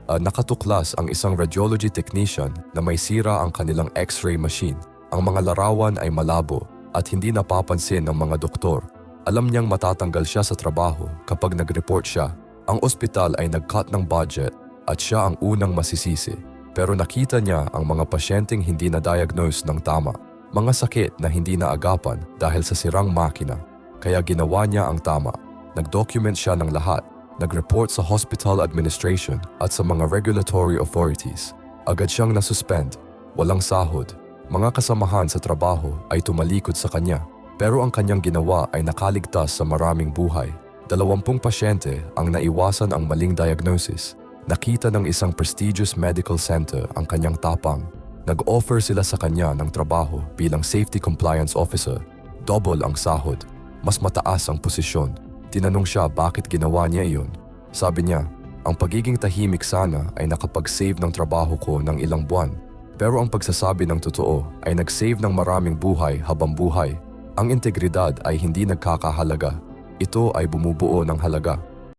Nakatuklas ang isang radiology technician na may sira ang kanilang X-ray machine. Ang mga larawan ay malabo at hindi napapansin ng mga doktor. Alam niyang matatanggal siya sa trabaho kapag nag-report siya. Ang ospital ay nag-cut ng budget at siya ang unang masisisi. Pero nakita niya ang mga pasyenteng hindi na-diagnose ng tama. Mga sakit na hindi naagapan dahil sa sirang makina. Kaya ginawa niya ang tama. Nag-document siya ng lahat. Nag-report sa hospital administration at sa mga regulatory authorities. Agad siyang nasuspend. Walang sahod. Mga kasamahan sa trabaho ay tumalikod sa kanya. Pero ang kanyang ginawa ay nakaligtas sa maraming buhay. 20 pasyente ang naiwasan ang maling diagnosis. Nakita ng isang prestigious medical center ang kanyang tapang. Nag-offer sila sa kanya ng trabaho bilang safety compliance officer. Double ang sahod. Mas mataas ang posisyon. Tinanong siya bakit ginawa niya iyon. Sabi niya, ang pagiging tahimik sana ay nakapag-save ng trabaho ko ng ilang buwan. Pero ang pagsasabi ng totoo ay nag-save ng maraming buhay habang buhay. Ang integridad ay hindi nagkakahalaga. Ito ay bumubuo ng halaga.